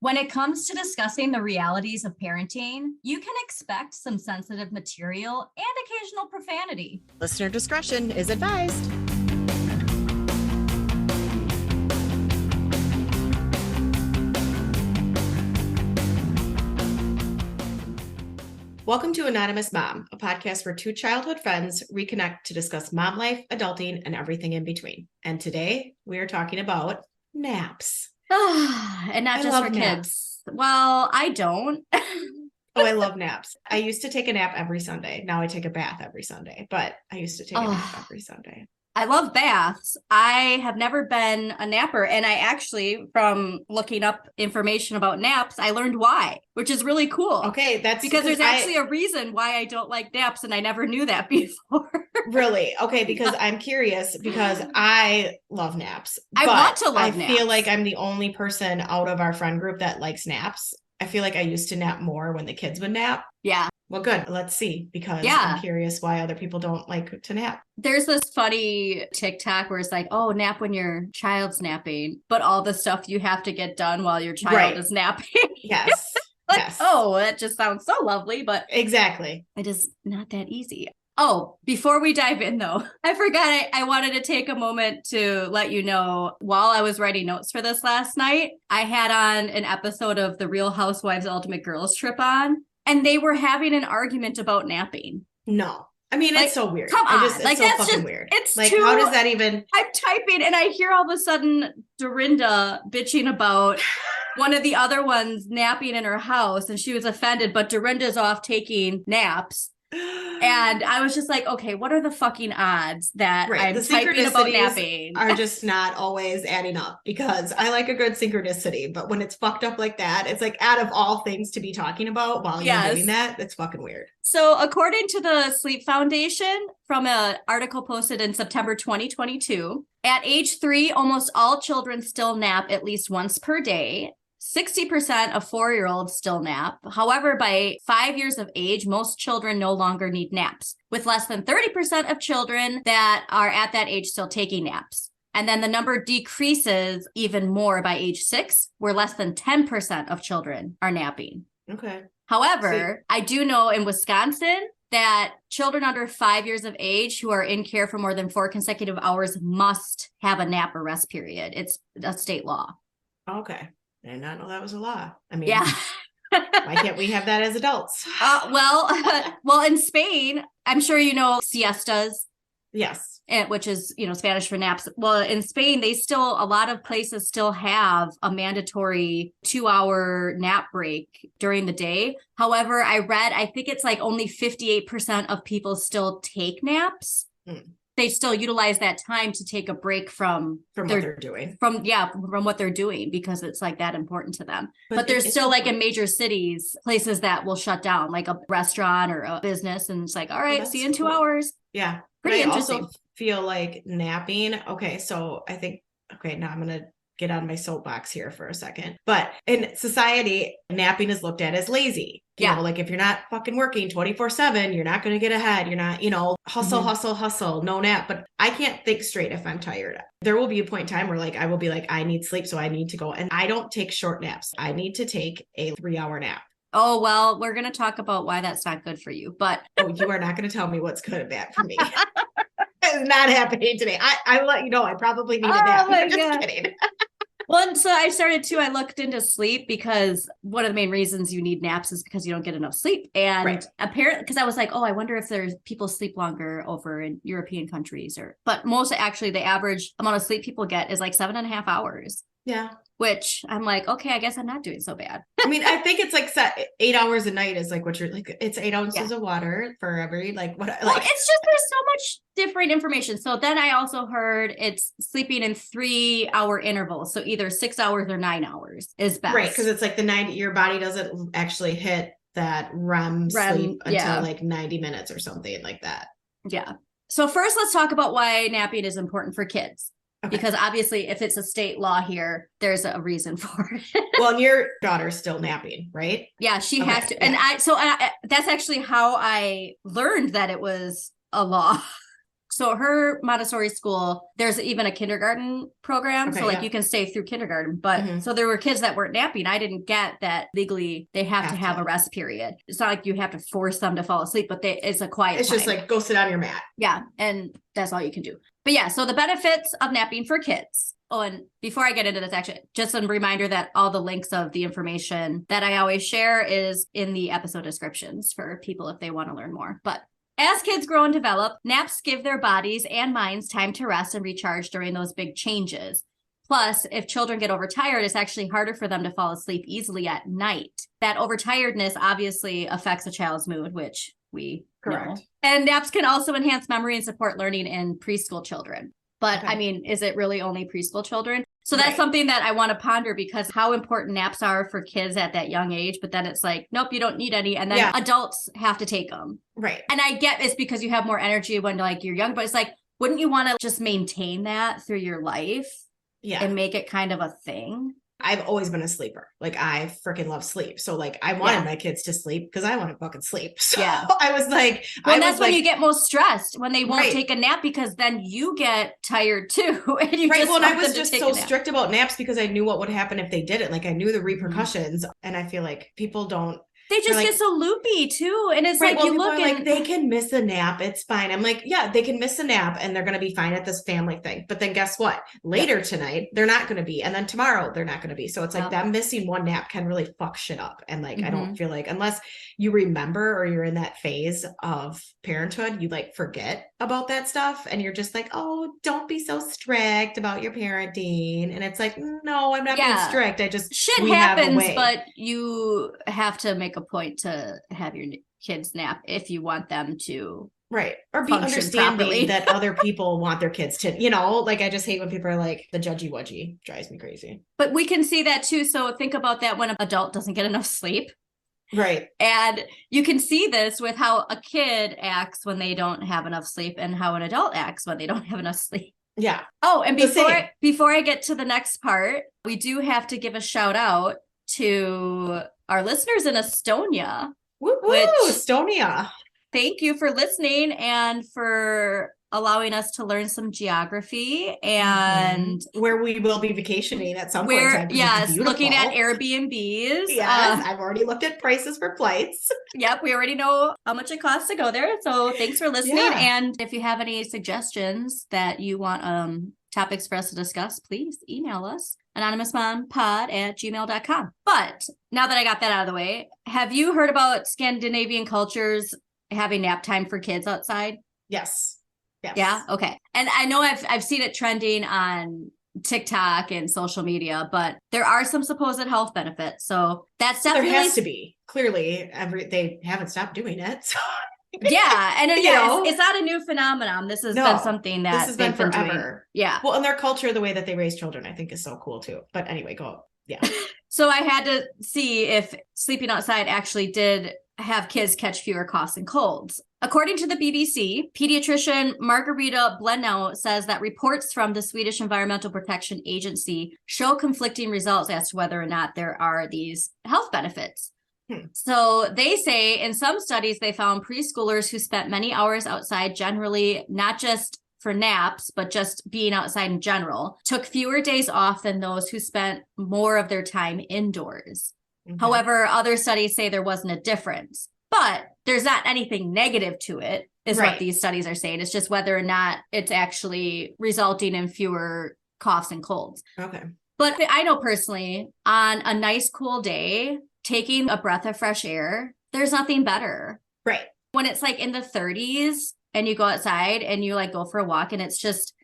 When it comes to discussing the realities of parenting, you can expect some sensitive material and occasional profanity. Listener discretion is advised. Welcome to Anonymous Mom, a podcast where two childhood friends reconnect to discuss mom life, adulting, and everything in between. And today we are talking about naps. And not just for kids. Well, I don't. Oh, I love naps. I used to take a nap every Sunday. Now I take a bath every Sunday, but I used to take a nap every Sunday. I love baths. I have never been a napper. And I actually, from looking up information about naps, I learned why, which is really cool. Okay, that's because there's actually a reason why I don't like naps. And I never knew that before. Really? Okay, because I'm curious because I love naps. I want to love naps. I feel like I'm the only person out of our friend group that likes naps. I feel like I used to nap more when the kids would nap. Yeah. Well, good. Let's see, because I'm curious why other people don't like to nap. There's this funny TikTok where it's like, oh, nap when your child's napping, but all the stuff you have to get done while your child is napping. Yes. Like, yes. Oh, that just sounds so lovely, but exactly. It is not that easy. Oh, before we dive in though, I forgot I wanted to take a moment to let you know, while I was writing notes for this last night, I had on an episode of the Real Housewives Ultimate Girls Trip on, and they were having an argument about napping. No. I mean, it's so weird. Come on. It's so fucking weird. It's like, how does that even... I'm typing and I hear all of a sudden Dorinda bitching about one of the other ones napping in her house, and she was offended, but Dorinda's off taking naps. And I was just like, okay, what are the fucking odds that I'm typing about napping? Are just not always adding up, because I like a good synchronicity, but when it's fucked up like that, it's like out of all things to be talking about while you're doing that, it's fucking weird. So according to the Sleep Foundation, from an article posted in September 2022, at age 3, almost all children still nap at least once per day. 60% of 4-year-olds still nap. However, by 5 years of age, most children no longer need naps, with less than 30% of children that are at that age still taking naps. And then the number decreases even more by age 6, where less than 10% of children are napping. Okay. However, I do know in Wisconsin that children under 5 years of age who are in care for more than 4 consecutive hours must have a nap or rest period. It's a state law. Okay. I did not know that was a law. I mean, why can't we have that as adults? Well, in Spain, I'm sure you know siestas. Yes. Which is, Spanish for naps. Well, in Spain, a lot of places still have a mandatory 2-hour nap break during the day. However, I think it's like only 58% of people still take naps. They still utilize that time to take a break from what they're doing. From what they're doing, because it's like that important to them. But there's still like in major cities, places that will shut down, like a restaurant or a business. And it's like, all right, see you in 2 hours. Yeah. Pretty interesting. I also feel like napping. Okay. So I think, now I'm going to get on my soapbox here for a second. But in society, napping is looked at as lazy. You know, like if you're not fucking working 24/7, you're not going to get ahead. You're not, hustle, no nap. But I can't think straight if I'm tired. There will be a point in time where like, I will be like, I need sleep. So I need to go. And I don't take short naps. I need to take a 3-hour nap. Oh, well, we're going to talk about why that's not good for you. But you are not going to tell me what's good and bad for me. It's not happening today. I'll let you know. I probably need a nap. I'm just kidding. Well, and so I looked into sleep, because one of the main reasons you need naps is because you don't get enough sleep. And apparently, because I was like, I wonder if there's people sleep longer over in European countries, but the average amount of sleep people get is like 7.5 hours. Yeah. Which I'm like, okay, I guess I'm not doing so bad. I mean, I think it's like 8 hours a night is like what you're like, it's 8 ounces of water for every it's just, there's so much different information. So then I also heard it's sleeping in 3-hour intervals. So either 6 hours or 9 hours is best. Right. Cause it's like your body doesn't actually hit that REM sleep until like 90 minutes or something like that. Yeah. So first let's talk about why napping is important for kids. Okay. Because obviously, if it's a state law here, there's a reason for it. Well, and your daughter's still napping, right? Yeah, she has to. And that's actually how I learned that it was a law. So her Montessori school, there's even a kindergarten program. Okay, so like yeah. you can stay through kindergarten, but so there were kids that weren't napping. I didn't get that legally they have to have a rest period. It's not like you have to force them to fall asleep, but it's a quiet It's time. just like, go sit on your mat. Yeah. And that's all you can do. But yeah, so the benefits of napping for kids. Oh, and before I get into this, actually, just a reminder that all the links of the information that I always share is in the episode descriptions for people if they want to learn more. But as kids grow and develop, naps give their bodies and minds time to rest and recharge during those big changes. Plus, if children get overtired, it's actually harder for them to fall asleep easily at night. That overtiredness obviously affects a child's mood, which we know. And naps can also enhance memory and support learning in preschool children. But I mean, is it really only preschool children? So that's something that I want to ponder, because how important naps are for kids at that young age. But then it's like, nope, you don't need any. And then adults have to take them. Right. And I get it's because you have more energy when like you're young, but it's like, wouldn't you want to just maintain that through your life? Yeah. And make it kind of a thing? I've always been a sleeper. Like, I freaking love sleep. So like, I wanted my kids to sleep because I want to fucking sleep. So I was like, well, that's when you get most stressed, when they won't take a nap, because then you get tired too. And you just and I was just so strict about naps because I knew what would happen if they did it. Like, I knew the repercussions. And I feel like people don't. They just get so loopy too. And it's like, you look like, they can miss a nap. It's fine. I'm like, yeah, they can miss a nap and they're going to be fine at this family thing. But then guess what? Later tonight, they're not going to be. And then tomorrow, they're not going to be. So it's like them missing one nap can really fuck shit up. And like, I don't feel like, unless you remember or you're in that phase of parenthood, you like forget about that stuff. And you're just like, oh, don't be so strict about your parenting. And it's like, no, I'm not being strict. I just, shit happens, but you have to make a point to have your kids nap if you want them to or be understanding that other people want their kids to, you know, like, I just hate when people are like, the judgy wudgy drives me crazy. But we can see that too. So think about that when an adult doesn't get enough sleep. And you can see this with how a kid acts when they don't have enough sleep and how an adult acts when they don't have enough sleep. Oh, and before I get to the next part, we do have to give a shout out to our listeners in Estonia. Estonia. Thank you for listening and for allowing us to learn some geography and where we will be vacationing at some point. Yes, looking at Airbnbs. Yes, I've already looked at prices for flights. Yep, we already know how much it costs to go there. So thanks for listening. And if you have any suggestions that you want topics for us to discuss, please email us, anonymousmompod@gmail.com. But now that I got that out of the way, have you heard about Scandinavian cultures having nap time for kids outside? Yes. Yeah. Okay. And I know I've seen it trending on TikTok and social media, but there are some supposed health benefits. So that's definitely, there has to be. Clearly, they haven't stopped doing it. So. Yeah. And it's not a new phenomenon. This has been something that this has been forever. Doing. Yeah. Well, and their culture, the way that they raise children, I think is so cool too. But anyway, go. Yeah. So I had to see if sleeping outside actually did have kids catch fewer coughs and colds. According to the BBC, pediatrician Margareta Blennow says that reports from the Swedish Environmental Protection Agency show conflicting results as to whether or not there are these health benefits. So they say in some studies, they found preschoolers who spent many hours outside, generally not just for naps, but just being outside in general, took fewer days off than those who spent more of their time indoors. However, other studies say there wasn't a difference, but there's not anything negative to it, is what these studies are saying. It's just whether or not it's actually resulting in fewer coughs and colds. Okay. But I know personally, on a nice cool day, taking a breath of fresh air, there's nothing better. Right. When it's like in the 30s and you go outside and you like go for a walk and it's just,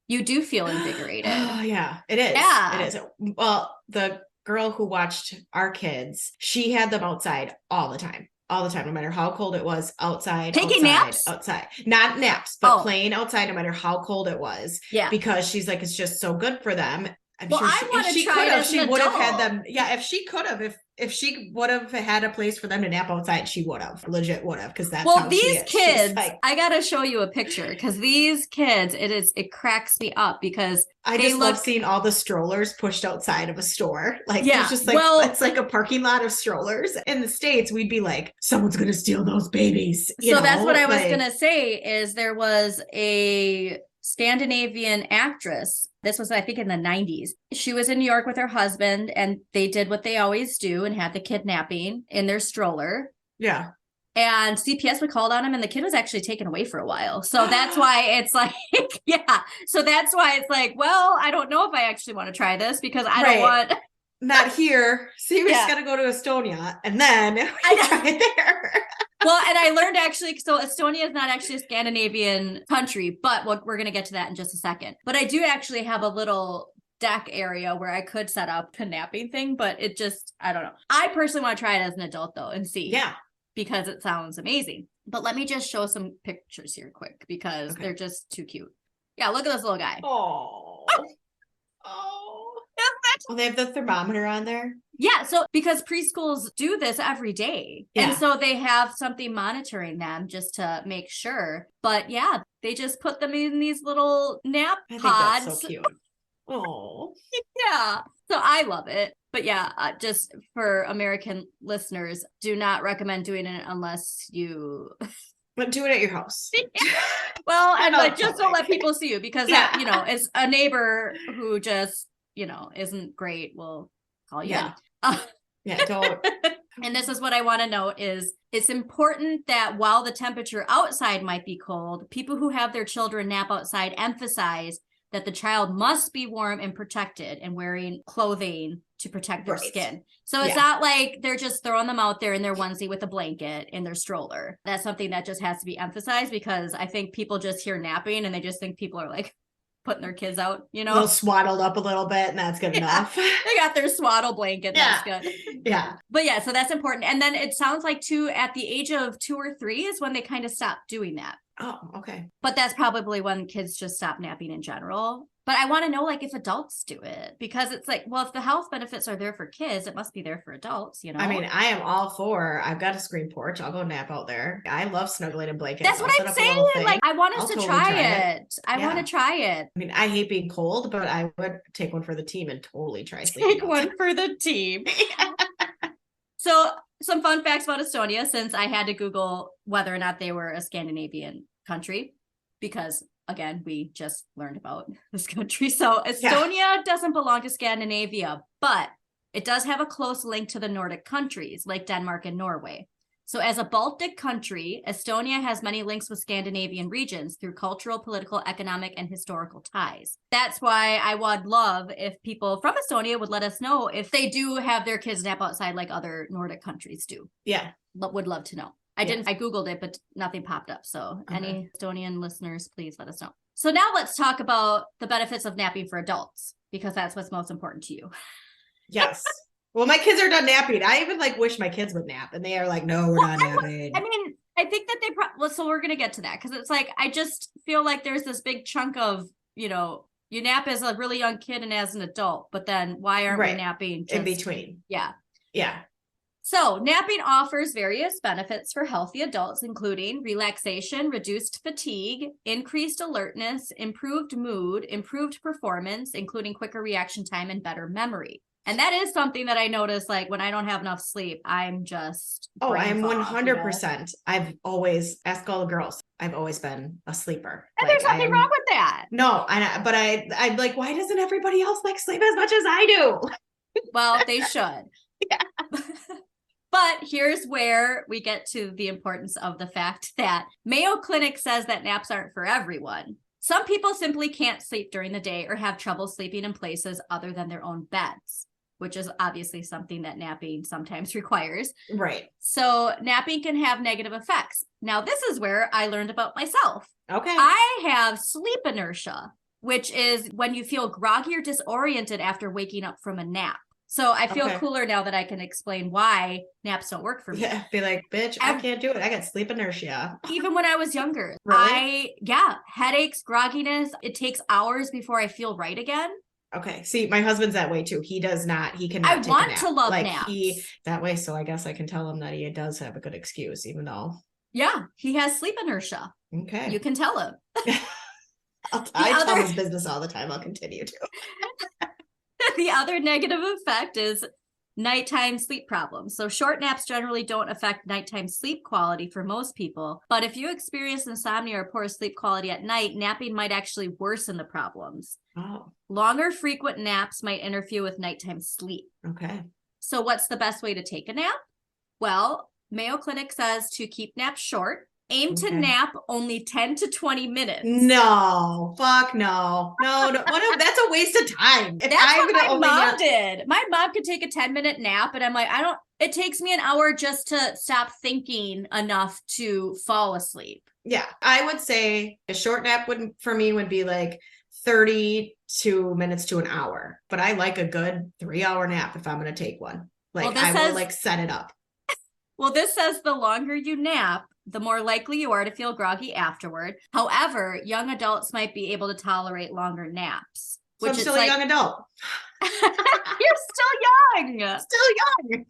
you do feel invigorated. Oh yeah, it is. Yeah. It is. Well, the girl who watched our kids, she had them outside all the time, no matter how cold it was, outside. Taking naps? Outside. Not naps, but playing outside no matter how cold it was. Yeah. Because she's like, it's just so good for them. I'm Well, sure I want if to she try could it have, as she an would have had adult. them. Yeah, if she could have, if she would have had a place for them to nap outside, she would have, legit would have, because that's Well, how she these is. She's kids, like, I gotta show you a picture because these kids, it cracks me up because I they just love look, seeing all the strollers pushed outside of a store. Like there's yeah. just like, Well, it's like a parking lot of strollers. In the States, we'd be like, someone's gonna steal those babies. You so that's what know, I was like, gonna say is there was a Scandinavian actress. This was, I think, in the 90s. She was in New York with her husband, and they did what they always do and had the kidnapping in their stroller. yeah. And CPS would call on him, and the kid was actually taken away for a while. So that's why it's like, yeah. So that's why it's like, well, I don't know if I actually want to try this because I don't want. Not here. So you just Yeah. got to go to Estonia and then I know. try it there. Well, and I learned actually, so Estonia is not actually a Scandinavian country, but we're going to get to that in just a second. But I do actually have a little deck area where I could set up a napping thing, but it just, I don't know. I personally want to try it as an adult though and see. Yeah. Because it sounds amazing. But let me just show some pictures here quick because they're just too cute. Yeah, look at this little guy. Oh. Well, they have the thermometer on there. Yeah, so because preschools do this every day. Yeah. And so they have something monitoring them just to make sure. But yeah, they just put them in these little nap pods. I think that's so cute. Oh. Yeah. So I love it. But yeah, just for American listeners, do not recommend doing it unless you But do it at your house. well, and Not like just don't let public. people see you because Yeah. that, you know, is a neighbor who just, you know, isn't great will call you. Yeah. In. Yeah, don't. And this is what I want to note is it's important that while the temperature outside might be cold, people who have their children nap outside emphasize that the child must be warm and protected and wearing clothing to protect their skin. So it's not like they're just throwing them out there in their onesie with a blanket in their stroller. That's something that just has to be emphasized because I think people just hear napping and they just think people are like putting their kids out, you know? They'll swaddled up a little bit and that's good enough. They got their swaddle blanket. That's good. Yeah. But yeah, so that's important. And then it sounds like too, at the age of 2 or 3 is when they kind of stop doing that. Oh, okay. But that's probably when kids just stop napping in general. But I want to know, like, if adults do it, because it's like, well, if the health benefits are there for kids, it must be there for adults, you know? I mean, I am all for, I've got a screen porch. I'll go nap out there. I love snuggling in blankets. That's what I'm saying. Like, I want us to try it. I want to try it. I mean, I hate being cold, but I would take one for the team and totally try sleeping. Take one for the team. So some fun facts about Estonia, since I had to Google whether or not they were a Scandinavian country, because again, we just learned about this country. So Estonia doesn't belong to Scandinavia, but it does have a close link to the Nordic countries like Denmark and Norway. So as a Baltic country, Estonia has many links with Scandinavian regions through cultural, political, economic, and historical ties. That's why I would love if people from Estonia would let us know if they do have their kids nap outside like other Nordic countries do. Yeah. Would love to know. I Googled it, but nothing popped up. So any Estonian listeners, please let us know. So now let's talk about the benefits of napping for adults, because that's what's most important to you. Yes. Well, my kids are done napping. I even like wish my kids would nap, and they are like, "No, we're not napping." I mean, I think that they so we're gonna get to that because it's like I just feel like there's this big chunk of, you know, you nap as a really young kid and as an adult, but then why aren't we napping in between? Yeah. Yeah. So napping offers various benefits for healthy adults, including relaxation, reduced fatigue, increased alertness, improved mood, improved performance, including quicker reaction time and better memory. And that is something that I notice, like when I don't have enough sleep, I'm just I'm 100%. I've always asked all the girls. I've always been a sleeper. And there's nothing wrong with that. No, but I'm like, why doesn't everybody else like sleep as much as I do? Well, they should. Yeah. But here's where we get to the importance of the fact that Mayo Clinic says that naps aren't for everyone. Some people simply can't sleep during the day or have trouble sleeping in places other than their own beds, which is obviously something that napping sometimes requires. Right. So napping can have negative effects. Now, this is where I learned about myself. Okay. I have sleep inertia, which is when you feel groggy or disoriented after waking up from a nap. So I feel cooler now that I can explain why naps don't work for me. Yeah, be like, bitch, I can't do it. I got sleep inertia. Even when I was younger. Really? Headaches, grogginess. It takes hours before I feel right again. Okay. See, my husband's that way too. He does not, he cannot I take a want nap. to love like naps. he that way. So I guess I can tell him that he does have a good excuse, even though. Yeah, he has sleep inertia. Okay. You can tell him. I tell him his business all the time. I'll continue to. The other negative effect is nighttime sleep problems. So short naps generally don't affect nighttime sleep quality for most people. But if you experience insomnia or poor sleep quality at night, napping might actually worsen the problems. Oh, Longer, frequent naps might interfere with nighttime sleep. okay. So what's the best way to take a nap? Well, Mayo Clinic says to keep naps short. Aim to nap only 10 to 20 minutes. No, fuck no. No, that's a waste of time. That's what my mom did. My mom could take a 10-minute nap, and I'm like, it takes me an hour just to stop thinking enough to fall asleep. Yeah, I would say a short nap for me would be like 32 minutes to an hour. But I like a good 3-hour nap if I'm going to take one. Like I will like set it up. Well, this says the longer you nap, the more likely you are to feel groggy afterward. However, young adults might be able to tolerate longer naps. So I'm still a young adult. You're still young. Still young.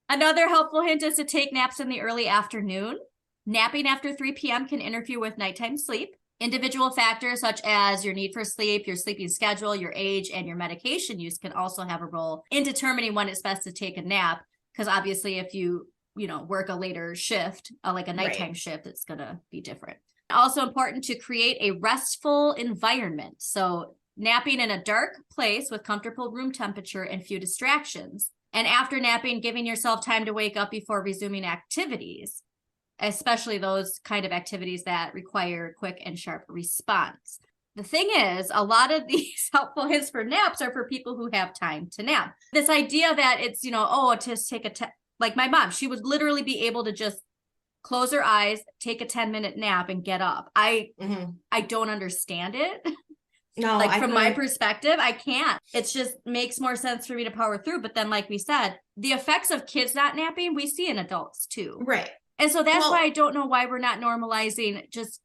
Another helpful hint is to take naps in the early afternoon. Napping after 3 p.m. can interfere with nighttime sleep. Individual factors such as your need for sleep, your sleeping schedule, your age, and your medication use can also have a role in determining when it's best to take a nap. Because obviously, if you work a later shift, like a nighttime shift, it's going to be different. Also important to create a restful environment. So napping in a dark place with comfortable room temperature and few distractions. And after napping, giving yourself time to wake up before resuming activities, especially those kind of activities that require quick and sharp response. The thing is, a lot of these helpful hints for naps are for people who have time to nap. This idea that it's, just take like my mom, she would literally be able to just close her eyes, take a 10-minute nap and get up. I don't understand it. No, like from my perspective, I can't. It just makes more sense for me to power through. But then, like we said, the effects of kids not napping, we see in adults too. Right. And so that's why I don't know why we're not normalizing just,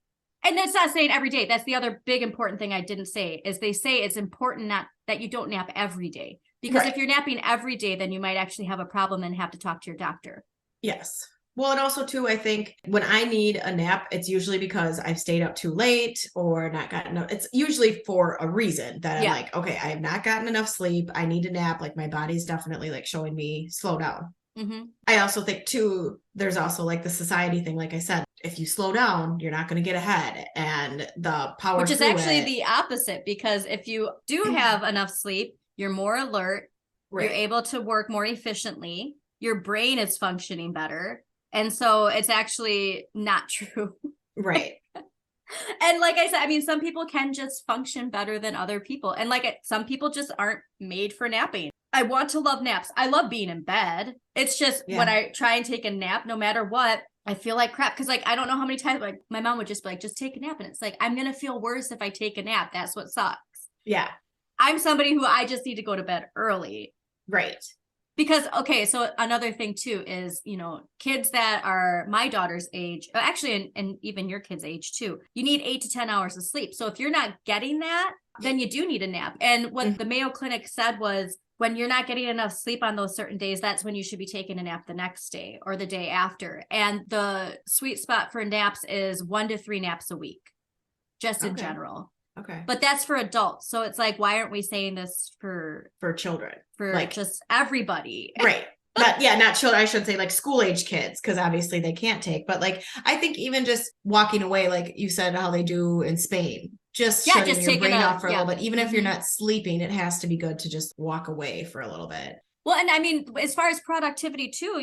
and that's not saying every day. That's the other big important thing I didn't say is they say it's important not that you don't nap every day. Because if you're napping every day, then you might actually have a problem and have to talk to your doctor. Yes. Well, and also too, I think when I need a nap, it's usually because I've stayed up too late or not gotten enough. It's usually for a reason that I'm like, okay, I have not gotten enough sleep. I need a nap. Like my body's definitely like showing me slow down. Mm-hmm. I also think too, there's also like the society thing. Like I said, if you slow down, you're not going to get ahead, and the power. Which is actually the opposite, because if you do have enough sleep, you're more alert. Right. You're able to work more efficiently. Your brain is functioning better. And so it's actually not true. Right. And like I said, I mean, some people can just function better than other people. And some people just aren't made for napping. I want to love naps. I love being in bed. It's just when I try and take a nap, no matter what, I feel like crap. Cause I don't know how many times my mom would just be like, just take a nap. And it's like, I'm going to feel worse if I take a nap. That's what sucks. Yeah. I'm somebody who I just need to go to bed early. Right. Because, okay, so another thing too is, kids that are my daughter's age, actually, and even your kid's age too, you need 8 to 10 hours of sleep. So if you're not getting that, then you do need a nap. And what the Mayo Clinic said was, when you're not getting enough sleep on those certain days, that's when you should be taking a nap the next day or the day after. And the sweet spot for naps is 1 to 3 naps a week, just in general. Okay. But that's for adults. So it's like, why aren't we saying this for children? For like just everybody. Right. Not children. I should say like school age kids, because obviously they can't take. But like, I think even just walking away, like you said, how they do in Spain, just shutting your brain off for a little bit. Even if you're not sleeping, it has to be good to just walk away for a little bit. Well, and I mean, as far as productivity too,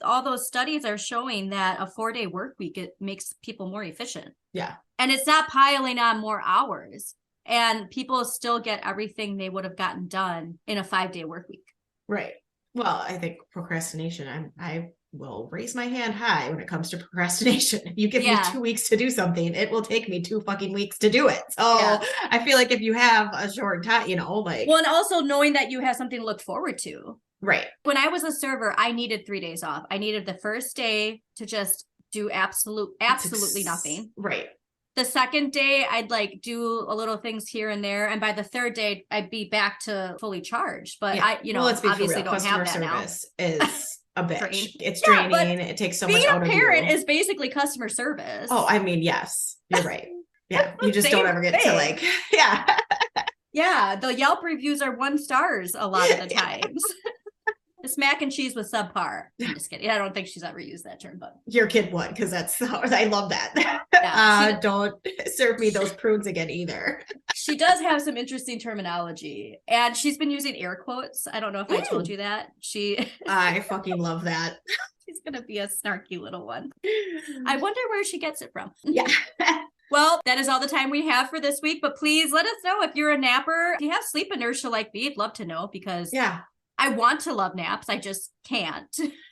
all those studies are showing that a 4-day work week, it makes people more efficient. Yeah. And it's not piling on more hours, and people still get everything they would have gotten done in a 5-day work week. Right. Well, I think procrastination, I will raise my hand high when it comes to procrastination. If you give me 2 weeks to do something, it will take me 2 fucking weeks to do it. So I feel like if you have a short time, well, and also knowing that you have something to look forward to. Right. When I was a server, I needed 3 days off. I needed the first day to just do absolutely nothing. Right. The second day, I'd like do a little things here and there. And by the third day, I'd be back to fully charged. But I, well, let's be obviously real. don't Customer have that now. service is a bitch. Drain. It's Yeah, draining. It takes so much Being out a of parent you. is basically customer service. Oh, I mean, yes, you're right. Yeah, you just Same don't ever get to thing. like, yeah. Yeah, the Yelp reviews are 1 stars a lot of the times. It's mac and cheese with subpar. I'm just kidding. I don't think she's ever used that term, but Your kid would, because that's I love that. Yeah, don't serve me those prunes again either. she does have some interesting terminology, and she's been using air quotes. I don't know if I told you that. I fucking love that. She's gonna be a snarky little one. I wonder where she gets it from. Yeah. Well, that is all the time we have for this week, but please let us know if you're a napper. If you have sleep inertia like me, I'd love to know, because I want to love naps. I just can't.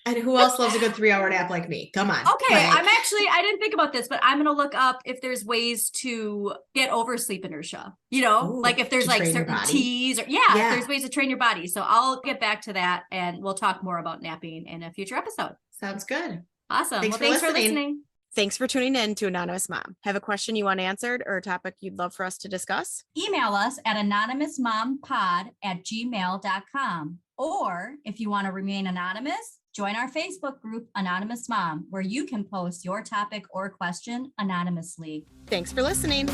And who else loves a good 3-hour nap like me? Come on. Okay, I didn't think about this, but I'm going to look up if there's ways to get over sleep inertia. Like if there's like certain teas or if there's ways to train your body. So I'll get back to that, and we'll talk more about napping in a future episode. Sounds good. Awesome. Thanks for listening. Thanks for tuning in to Anonymous Mom. Have a question you want answered or a topic you'd love for us to discuss? Email us at anonymousmompod@gmail.com. Or if you want to remain anonymous, join our Facebook group, Anonymous Mom, where you can post your topic or question anonymously. Thanks for listening.